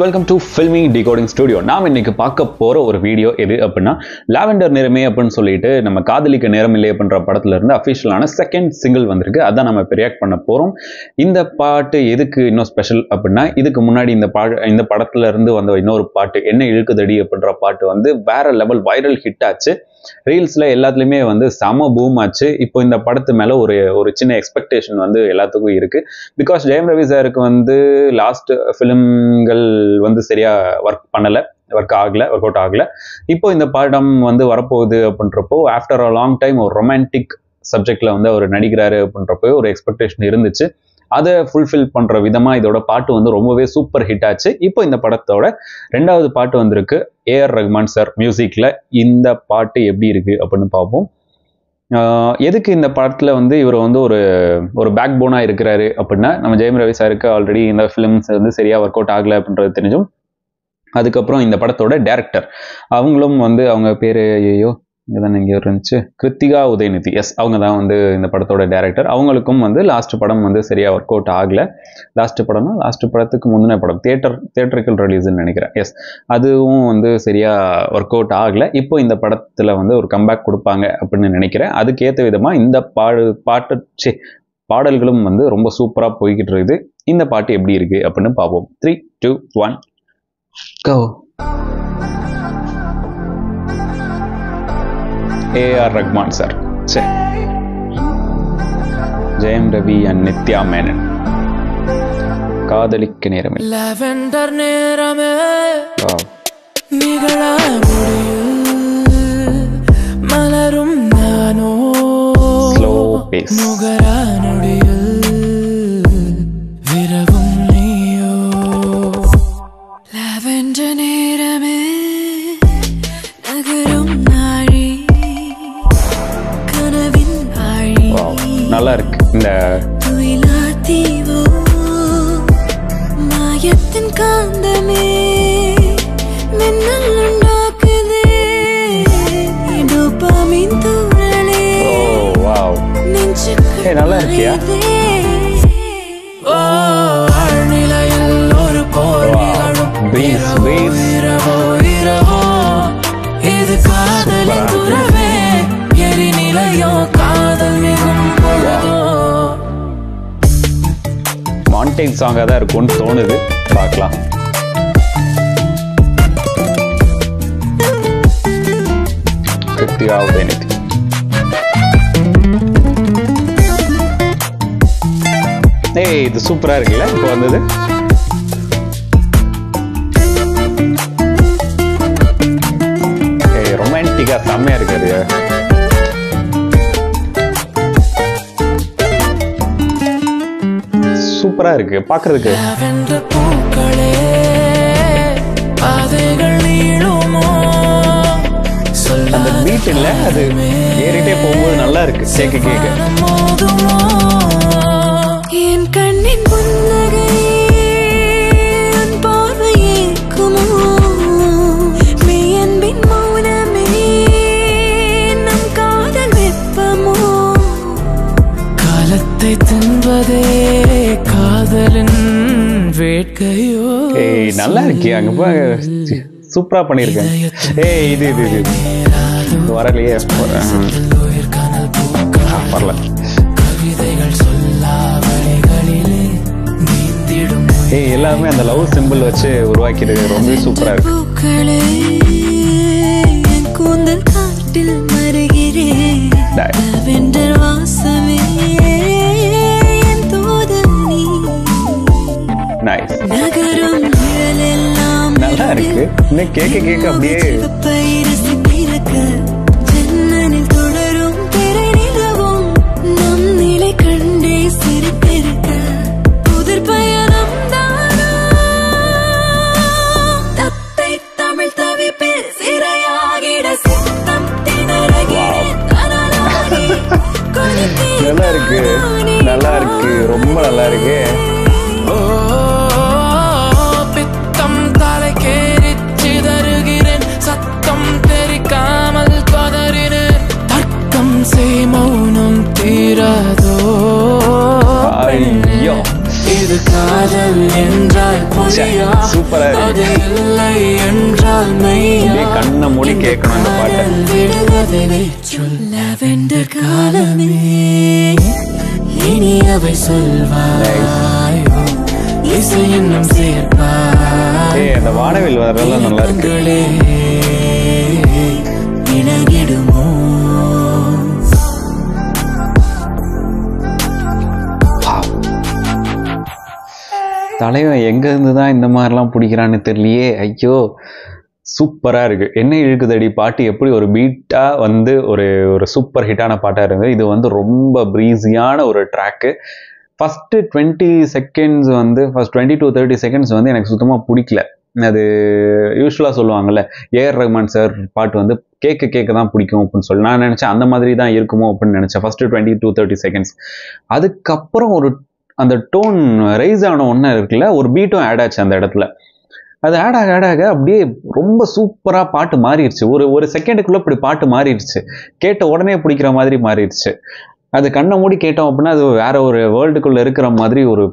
Welcome to filmi decoding studio. நாம் இன்னைக்கு பார்க்க போகிற ஒரு வீடியோ எது அப்படின்னா, லாவெண்டர் நிறமே அப்படின்னு சொல்லிட்டு நம்ம காதலிக்க நேரமில்லை அப்படின்ற படத்துல இருந்து அஃபிஷியலான செகண்ட் சிங்கிள் வந்திருக்கு. அதான் நம்ம இப்போ ரியாக்ட் பண்ண போகிறோம். இந்த பாட்டு எதுக்கு இன்னும் ஸ்பெஷல் அப்படின்னா, இதுக்கு முன்னாடி இந்த படத்துல இருந்து வந்த இன்னொரு பாட்டு என்ன இழுக்குதடி அப்படின்ற பாட்டு வந்து வேற லெவல் வைரல் ஹிட் ஆச்சு. ரீல்ஸ்ல எல்லாத்துலயுமே வந்து செம பூம் ஆச்சு. இப்போ இந்த படத்து மேல ஒரு சின்ன எக்ஸ்பெக்டேஷன் வந்து எல்லாத்துக்கும் இருக்கு. பிகாஸ் ஜெயம் ரவி சாருக்கு வந்து லாஸ்ட் ஃபிலிம்கள் வந்து சரியா ஒர்க் அவுட் ஆகல. இப்போ இந்த படம் வந்து வரப்போகுது அப்படின்றப்போ ஆஃப்டர் அ லாங் டைம் ஒரு ரொமான்டிக் சப்ஜெக்ட்ல வந்து அவர் நடிக்கிறாரு அப்படின்றப்போ ஒரு எக்ஸ்பெக்டேஷன் இருந்துச்சு. அதை ஃபுல்ஃபில் பண்ற விதமா இதோட பாட்டு வந்து ரொம்பவே சூப்பர் ஹிட் ஆச்சு. இப்போ இந்த படத்தோட 2வது பாட்டு வந்திருக்கு. ஏஆர் ரஹ்மான் சார் மியூசிக்ல. இந்த பாட்டு எப்படி இருக்கு அப்படின்னு பார்ப்போம். எதுக்கு இந்த படத்துல வந்து இவர் வந்து ஒரு பேக் போனா இருக்கிறாரு அப்படின்னா, நம்ம ஜெயம் ரவி சாருக்கு ஆல்ரெடி இந்த ஃபிலிம்ஸ் வந்து சரியா ஒர்க் அவுட் ஆகல அப்படின்றது தெரிஞ்சும், அதுக்கப்புறம் இந்த படத்தோட டைரக்டர் அவங்களும் வந்து அவங்க பேரு இங்கதான் இங்கே இருந்துச்சு, கிருத்திகா உதயநிதி. எஸ், அவங்க தான் வந்து இந்த படத்தோட டைரக்டர். அவங்களுக்கும் வந்து லாஸ்ட் படம் வந்து சரியா ஒர்க் அவுட் ஆகல. லாஸ்ட் படத்துக்கு முந்தின படம் தியேட்டரிக்கல் ரிலீஸ்ன்னு நினைக்கிறேன். எஸ், அதுவும் வந்து சரியா ஒர்க் அவுட் ஆகல. இப்போ இந்த படத்துல வந்து ஒரு கம்பேக் கொடுப்பாங்க அப்படின்னு நினைக்கிறேன். அதுக்கேற்ற விதமா இந்த பாடல்களும் வந்து ரொம்ப சூப்பரா போய்கிட்டு இருக்குது. இந்த பாட்டு எப்படி இருக்கு அப்படின்னு பார்ப்போம். 3, 2, 1 go. AR Rahman sir, Jayam Ravi and Nithya Menon. காதலிக்க நேரமே லாவெண்டர் நேரமே நிகழ முடியும் மலரும் நானோ ஸ்லோ பேஸ் முகரா நொடியில் விரவும் நீயோ லாவெண்டர் நேரமே நகரும் நாழி கனவின் ஆழி. நல்லா இருக்கு இந்த மாயத்தின் காந்தமே மின்னல் உண்டாக்குதே டோபாமின் தூறலே. வாவ், நல்லா இருக்கியா? நிலையில் ஒரு போர் இது காதலின் துறவே எரி நிலையோ காதல் மிகும் மாண்டேஜ் சாங்கா தான் இருக்கும்னு தோணுது. பார்க்கலாம். கிருத்திகா உதயநிதி. இது சூப்பரா இருக்குல்ல இப்போ வந்தது. ரொமான்டிக்கா செம்மையா இருக்காரு. சூப்பரா இருக்கு பாக்குறதுக்கு. அந்த பீட் இல்ல, அது ஏறிட்டே போகும்போது நல்லா இருக்கு கேட்க. என் கண்ணின் புன்னகை பார்வையேக்குமோ மெய்யன்பின் மௌனமே நம் காதல் வெப்பமோ காலத்தை தின்பதே காதலின் வேட்கையோ. நல்லா இருக்கு. அங்க சூப்பரா பண்ணிருக்கேன். இது வரலையே வரல. எல்லாமே அந்த லவ் சிம்பிள் வச்சு உருவாக்கிட்டு ரொம்ப சூப்பரா இருக்கு. நல்லா இருக்கு. இன்னும் கேட்க அப்படியே நல்லா இருக்கு. ரொம்ப நல்லா இருக்கு. பித்தம் தலை கேரிச்சு தருகிறேன் சத்தம் தெரிக்காமல் பதறினேன் தர்க்கம் செய் மௌனம் தீராதோ. இது காதல் என்றால் பொய்யா சூப்பரா இருக்கு. அப்படியே கண்ணை மூடி கேட்கணும் இந்த பாட்டை. அந்த வானவில் வரலாம் நல்லா இருக்கு. தலைவன் எங்க இருந்து தான் இந்த மாதிரிலாம் பிடிக்கிறான்னு தெரியலையே. ஐயோ சூப்பரா இருக்கு. என்ன இழுக்குதடி பாட்டு எப்படி ஒரு பீட்டா வந்து ஒரு ஒரு சூப்பர் ஹிட்டான பாட்டா இருந்தது. இது வந்து ரொம்ப ப்ரீஸியான ஒரு ட்ராக்கு. ஃபர்ஸ்ட் 20 செகண்ட்ஸ் வந்து ஃபர்ஸ்ட் 20 to 30 செகண்ட்ஸ் வந்து எனக்கு சுத்தமாக பிடிக்கல. அது யூஸ்வலாக சொல்லுவாங்கல்ல, ஏஆர் ரஹ்மான் சார் பாட்டு வந்து கேட்க தான் பிடிக்கும் அப்படின்னு சொல்லி நான் நினச்சேன். அந்த மாதிரி தான் இருக்குமோ அப்படின்னு நினச்சேன் ஃபர்ஸ்ட் 20 to 30 செகண்ட்ஸ். அதுக்கப்புறம் ஒரு அந்த டோன் ரைஸ் ஆன ஒன்று இருக்குல்ல, ஒரு பீட்டும் ஆட் ஆச்சு அந்த இடத்துல. அது ஆட் ஆக அப்படியே ரொம்ப சூப்பராக பாட்டு மாறிடுச்சு. ஒரு செகண்டுக்குள்ளே இப்படி பாட்டு மாறிடுச்சு. கேட்ட உடனே பிடிக்கிற மாதிரி மாறிடுச்சு. அது கண்ணை மூடி கேட்டோம் அப்படின்னா அது வேற ஒரு வேர்ல்டுக்குள்ளே இருக்கிற மாதிரி ஒரு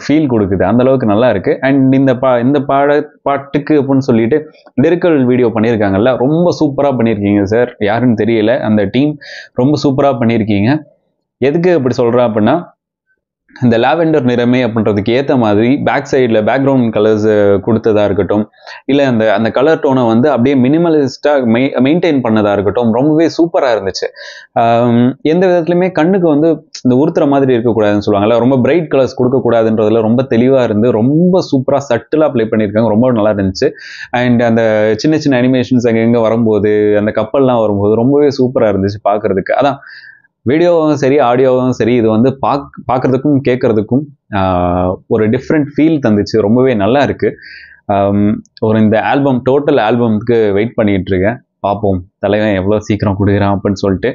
ஃபீல் கொடுக்குது. அந்த அளவுக்கு நல்லா இருக்கு. அண்ட் இந்த பாட்டுக்கு அப்படின்னு சொல்லிட்டு லிரிக்கல் வீடியோ பண்ணியிருக்காங்கல்ல, ரொம்ப சூப்பராக பண்ணியிருக்கீங்க சார். யாருன்னு தெரியல, அந்த டீம் ரொம்ப சூப்பராக பண்ணியிருக்கீங்க. எதுக்கு அப்படி சொல்கிறேன் அப்படின்னா, இந்த லாவெண்டர் நிறமே அப்படின்றதுக்கு ஏற்ற மாதிரி பேக் சைடில் பேக்ரவுண்ட் கலர்ஸ் கொடுத்ததா இருக்கட்டும், இல்லை அந்த கலர் டோனை வந்து அப்படியே மினிமலிஸ்டாக மெயின்டைன் பண்ணதா இருக்கட்டும், ரொம்பவே சூப்பராக இருந்துச்சு. எந்த விதத்துலையுமே கண்ணுக்கு வந்து இந்த உறுத்துற மாதிரி இருக்கக்கூடாதுன்னு சொல்லுவாங்கல்ல, ரொம்ப பிரைட் கலர்ஸ் கொடுக்கக்கூடாதுன்றதுல ரொம்ப தெளிவாக இருந்து ரொம்ப சூப்பராக சட்டிலாக ப்ளே பண்ணியிருக்காங்க. ரொம்ப நல்லா இருந்துச்சு. அண்ட் அந்த சின்ன சின்ன அனிமேஷன்ஸ் அங்கே வரும்போது, அந்த கப்பல்லாம் வரும்போது ரொம்பவே சூப்பராக இருந்துச்சு பார்க்குறதுக்கு. அதான் வீடியோவும் சரி ஆடியோவும் சரி, இது வந்து பார்க்குறதுக்கும் கேட்குறதுக்கும் ஒரு டிஃப்ரெண்ட் ஃபீல் தந்துச்சு. ரொம்பவே நல்லா இருக்கு. ஒரு இந்த ஆல்பம் டோட்டல் ஆல்பம்க்கு வெயிட் பண்ணிட்டு இருக்கேன். பார்ப்போம் தலைவன் எவ்வளோ சீக்கிரம் கொடுக்குறான் அப்படின்னு சொல்லிட்டு.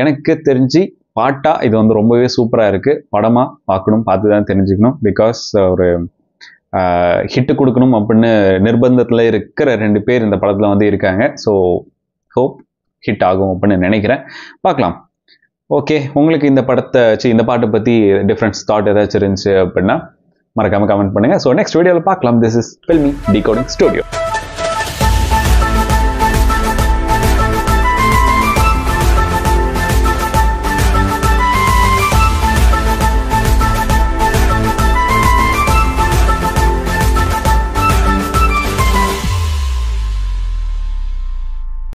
எனக்கு தெரிஞ்சு பாட்டா இது வந்து ரொம்பவே சூப்பராக இருக்கு. படமா பார்க்கணும், பார்த்து தான் தெரிஞ்சுக்கணும். பிகாஸ் ஒரு ஹிட்டு கொடுக்கணும் அப்படின்னு நிர்பந்தத்தில் இருக்கிற 2 பேர் இந்த படத்தில் வந்து இருக்காங்க. ஸோ ஹோப் ஹிட் ஆகும் அப்படின்னு நினைக்கிறேன். பார்க்கலாம். ஓகே, உங்களுக்கு இந்த பாட்டை பற்றி டிஃப்ரெண்ட் தாட் ஏதாச்சும் இருந்துச்சு அப்படின்னா மறக்காம கமெண்ட் பண்ணுங்க. ஸோ நெக்ஸ்ட் வீடியோவில் பார்க்கலாம். This is filmi decoding studio.